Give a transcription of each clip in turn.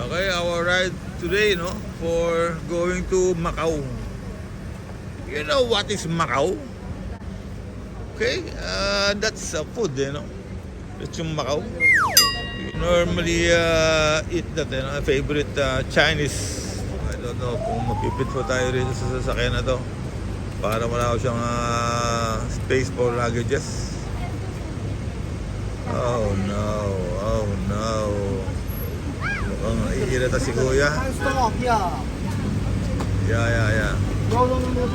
Okay, our ride today, no, for going to Macau. You know what is Macau? Okay, that's food, That's yung Macau. We normally eat that, favorite Chinese. I don't know kung mapipit po tayo rin sa sasakyan na to. Para wala ko siyang space for luggages. Oh no, oh no. Mukhang naiirita si Kuya. Stop, yeah. Yeah. No,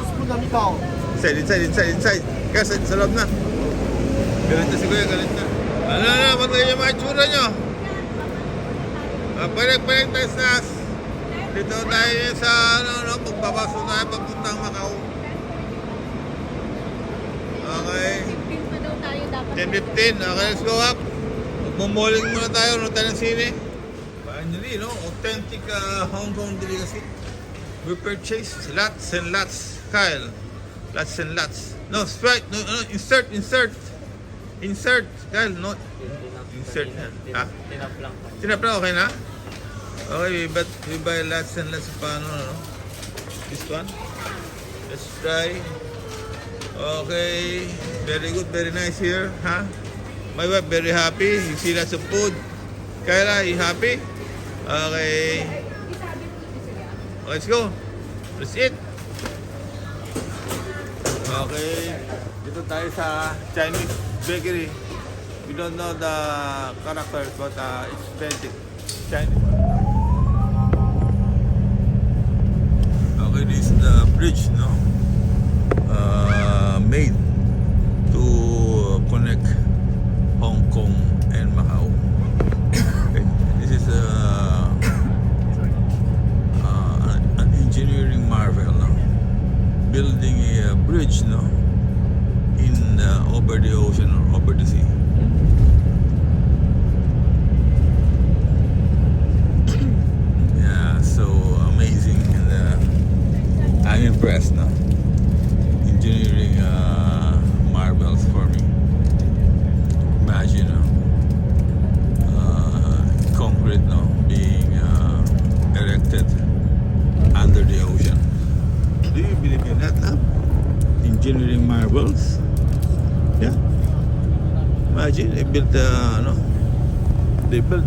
spoon na ikaw. Inside. Kasi sa loob na. Galit na si Kuya, galit na. Ano na, patuloy yung mga itsura nyo. Palag tayo snas. Dito tayo sa, pagpapasok tayo papuntang Macau. Okay. 10:15 pa daw tayo dapat. 10:15. Okay, let's go up. Magmumuling muna tayo, tayo ng sine. Finally, authentic Hong Kong delicacy. We purchased lots and lots, Kyle. Lots and lots. No, straight. No, insert. Kyle, no. Insert na. Ha? Tinap lang, okay na? Okay, but we buy lots and lots pa, This one. Let's try. Okay. Very good, very nice here, huh? My wife very happy. You see lots of food. Kyla, you happy? Okay. Let's go. Let's eat. Okay. Dito tayo sa Chinese bakery. We don't know the characters, but it's basic Chinese. Okay, this is the bridge, made to connect Hong Kong and Macau. Okay. This is an engineering marvel, building a bridge, in over the ocean or over the sea. Yeah, so amazing, and I'm impressed now. Engineering marvels for me. Imagine, concrete, being erected under the ocean. Do you believe in that, love? Engineering marvels? Yeah. Imagine they built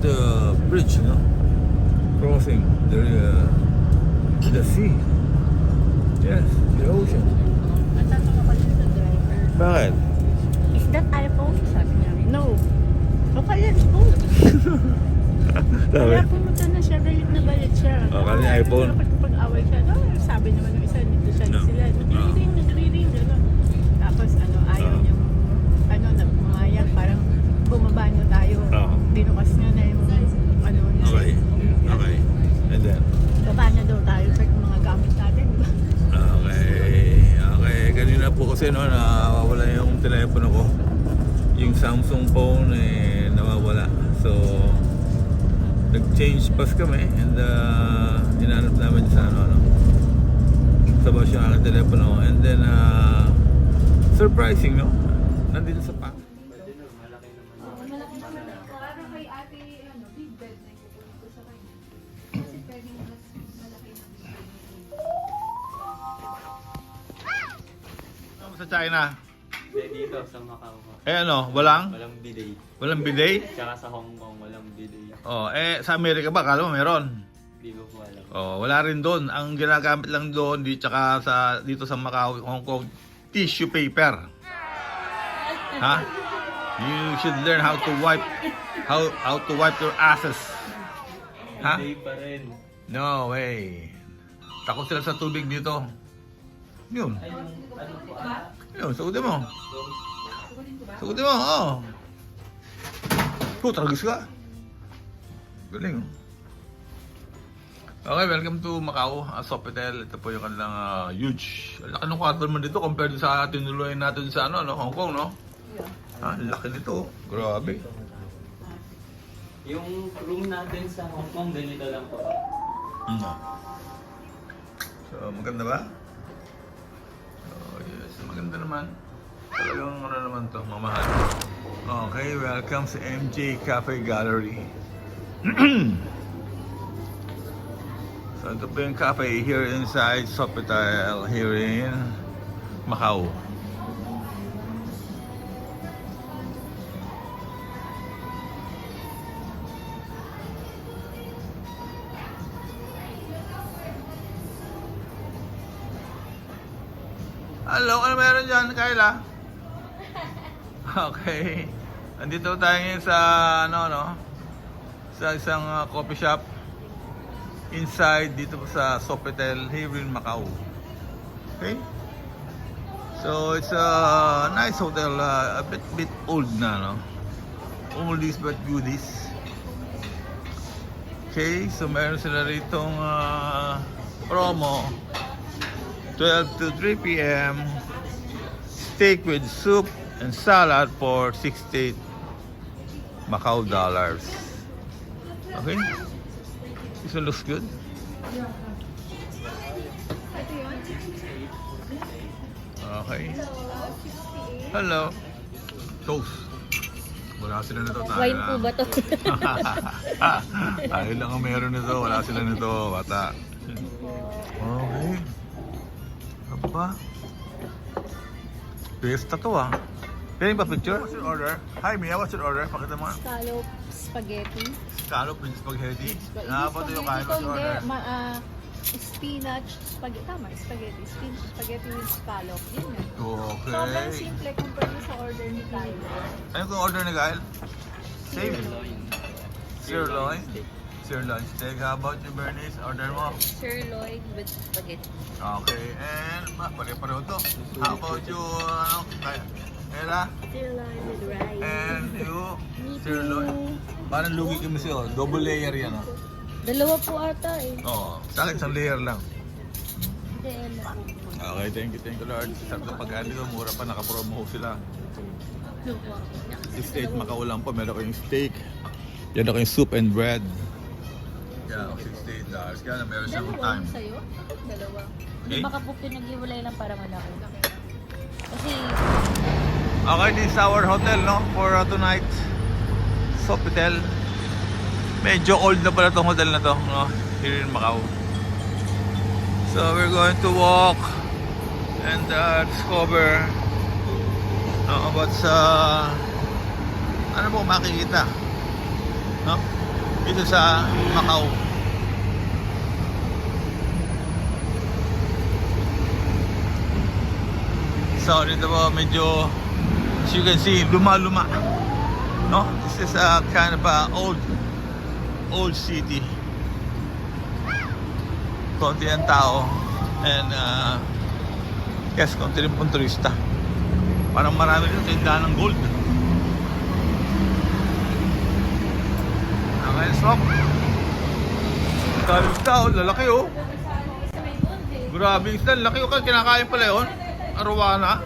a bridge, crossing the sea. Yes, the ocean. Natatanong ko sa driver. Bakit? Is that iPhone? Sabi niya, no. O kaya phone. Kaya pumunta na siya, galit na galit siya. Kaya niya iPhone. Pag-away siya, sabi naman ng isa, nito siya sila. Nagre-ring. Tapos ayaw niya, nagpumayag, parang bumaba niya tayo. Binukas niya na yung Okay. And then? Baba na daw tayo sa mga gamit natin. Okay. Kanina po kasi nawawala yung telepono ko. Yung Samsung phone nawawala. So nag-change pass kami and hinanap namin sa sa bus yung aking telepono, and then surprising, nandito sa pack. Malaki naman ako. Para kay ate, big bed na yung kukunin ko sa kanya. Kasi pwedeng mas malaki na big bed. Sa China. Dito sa Macau. Walang bidet? Tsaka sa Hong Kong, walang bidet. Sa Amerika ba? Kala mo meron? Hindi ko po alam. Wala rin doon. Ang ginagamit lang doon tsaka dito sa Macau, Hong Kong, tissue paper. Ha? You should learn how to wipe your asses. Ha? Bidet pa rin. No way. Takot sila sa tubig dito. Yun. Ay, ano po Yun, sagutin mo. Tragis ka. Galing. Okay, welcome to Macau, Sofitel. Ito po yung kanilang huge. Laki ng kwarto naman dito compared sa tinuluyan natin sa Hong Kong, no? Yeah. Laki nito. Grabe. Yung room natin sa Hong Kong, ganito lang po. So, maganda ba? Yes, maganda naman. Talagang naman to, mamahal. Okay, welcome sa MJ Cafe Gallery. So ito po yung cafe here inside Sofitel here in Macau. Hello, ano meron dyan, Kyla? Okay. Andito tayo ngayon sa, sa isang coffee shop inside dito po sa Sofitel here in Macau. Okay? So, it's a nice hotel, a bit old na, no? Oldies but goodies. Okay, so meron sila ritong promo. 12 to 3 p.m. Steak with soup and salad for 68 Macau dollars. Okay? This one looks good. Okay. Hello. Toast. Wala sila nito. Wine po ba to? Tayo lang ang meron nito. Wala sila nito. Bata. Okay. Ano ba? Pesta to ah. Pwede ba picture? What's your order? Hi Mia, what's your order? Pakita mo. Scallop spaghetti. Scallop with spaghetti. Hindi Pa to yung kain. What's your order? Spinach spaghetti. Tama, spaghetti. Spaghetti with scallop. Yun na. Okay. Sobrang simple compared sa order ni Kyle. Ano kung order ni Kyle? Same. Sirloin. Sirloin. Sirloin steak. How about you, Bernice? Order mo. Sirloin with spaghetti. Okay. And pare-pareho to. How about you, Era? Sirloin with rice. And you? Sirloin. Parang lugi kami sa'yo. Double layer yan, ah. Dalawa po ata eh. Oo. Sa akin, isang layer lang. Hindi, ano. Okay, thank you, Lord. Sarap na pagkaan dito. Mura pa, nakapromo ko sila. 68 Macau lang po. Meron kayong steak. Meron kayong soup and bread. Yeah, $68. Kaya na meron siyang Dalawa time. yung sa'yo? Dalawa. Okay. Hindi baka po pinag-iwalay lang para malaki. Kasi, Okay, this is our hotel, no? For tonight. Sofitel. Medyo old na pala itong hotel na to, no? Here in Macau. So we're going to walk and discover what's ano po makikita, no? Dito sa Macau. So dito po medyo, as you can see, luma-luma, no? This is a kind of a old city. Konti ang tao and yes, konti rin pong turista. Parang marami rin tindahan ng gold. Okay, stop. Talos tao, lalaki oh. Grabe isda, laki oh. Kinakain pala yun. Arowana.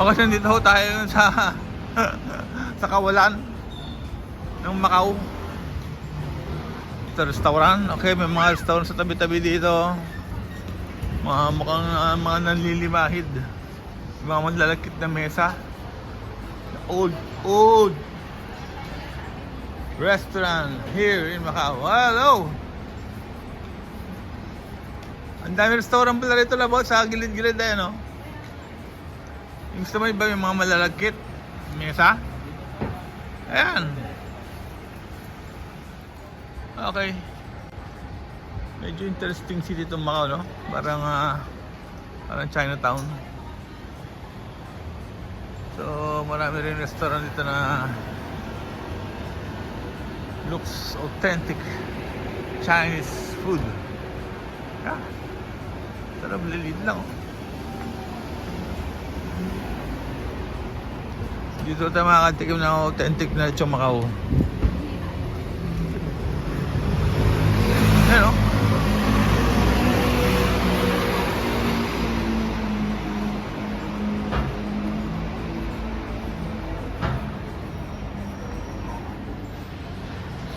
O kasi nandito ho tayo sa sa kawalan ng Macau. Ito restaurant. Okay, may mga restaurant sa tabi-tabi dito. Mukhang mga nanlilimahid. Mga maglalakit na mesa. Old restaurant here in Macau. Hello! Ang dami restaurant pala rito labot sa gilid-gilid na yun, no? Yung gusto mo ba yung mga malalagkit? Mesa? Ayan. Okay. Medyo interesting city itong Macau, no? Parang Chinatown. So, marami rin restaurant dito na looks authentic Chinese food. Yeah. Sarap, lilid lang, oh. Dito tayo makakatikim ng authentic na lechon Macau. Ayan, oh.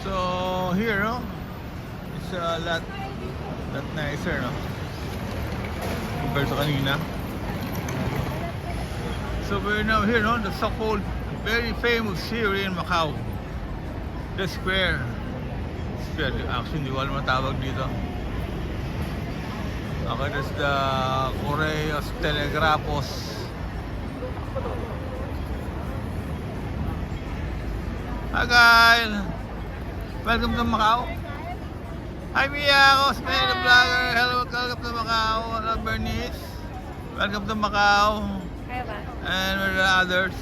So here, no? It's a lot nicer, no? Compared sa kanina. So we're now here, no? The so-called very famous here in Macau. The square. Square. Actually, hindi ko alam ang tawag dito. Okay, that's the Correos Telegrapos. Hi guys! Welcome to Macau. Hi Mia! Ako, Smell the Vlogger. Hello, welcome to Macau. Hello, Bernice. Welcome to Macau. Kaya ba? And where are the others?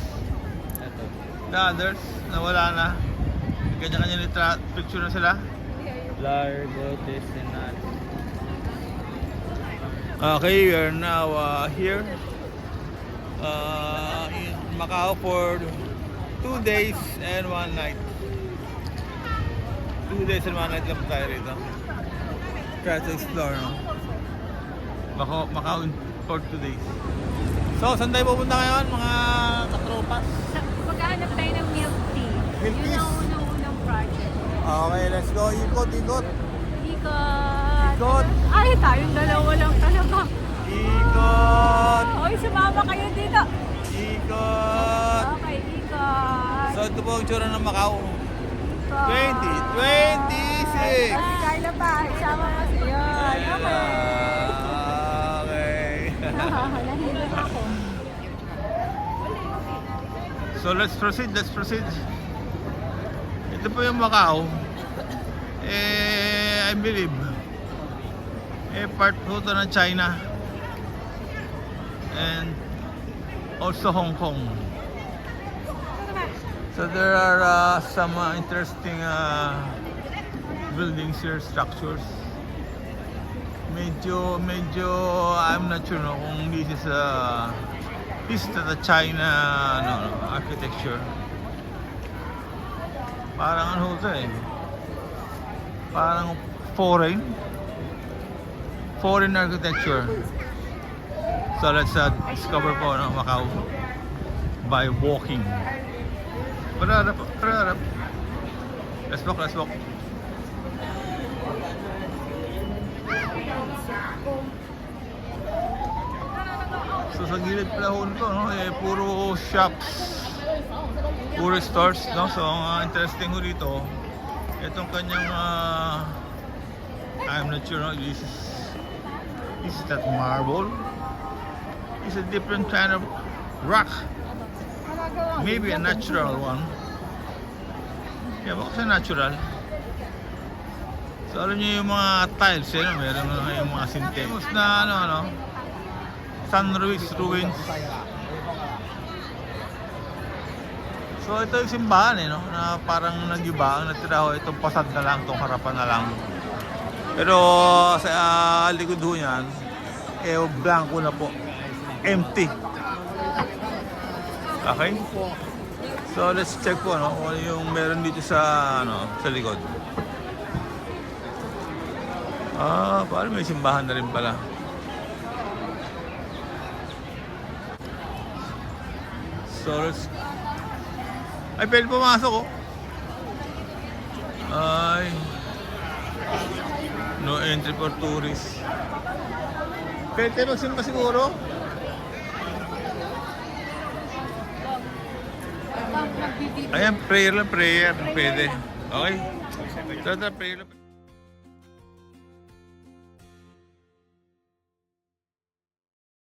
Ito. The others, nawala na. Kanya-kanya ni picture na sila. Blur, Gotis, and that. Okay, we are now here in Macau for 2 days and 1 night. 2 days and 1 night lang tayo rito. Try to explore, no? Macau for 2 days. So, saan tayo pupunta ngayon, mga katropas? Maghanap tayo ng milk tea. Milk Yun teas? ang unang-unang project. Okay, let's go. Ikot. Ikot. Ikot. Ay, tayong dalawa lang talaga. Ikot! Oy, sumama kayo dito. Ikot! Okay, ikot. So, ito po ang tsura ng Macau. Ikot. 2026! Kaya pa, isama mo siya. Okay. Okay. Nahilot ako. So, let's proceed. Ito po yung Macau. I believe, part po ito ng China. And also Hong Kong. So there are some interesting buildings here, structures. Medyo, I'm not sure no, kung this is the China architecture. Parang ano ito eh. Parang foreign architecture. So let's discover po ng Macau by walking. Tara. Let's walk. So sa gilid pala ho nito, no? Puro shops, puro stores, no? So ang interesting ho dito, itong kanyang I'm not sure, no? This is that marble. It's a different kind of rock. Maybe a natural one. Yeah, baka sa natural. So alam niyo yung mga tiles, meron yung mga synthetic na San Luis Ruins. So ito yung simbahan no? Na parang nag-iba. Ang natira ho, itong pasad na lang, itong harapan na lang. Pero sa likod ho niyan, blanco na po. Empty. Okay? So let's check po kung ano yung meron dito sa likod. Parang may simbahan na rin pala. So let's... Ay, pwede pumasok oh. Ay. No entry for tourists. Pwede magsimba siguro? Ayan, prayer lang. Pwede. Okay? Tara, prayer lang.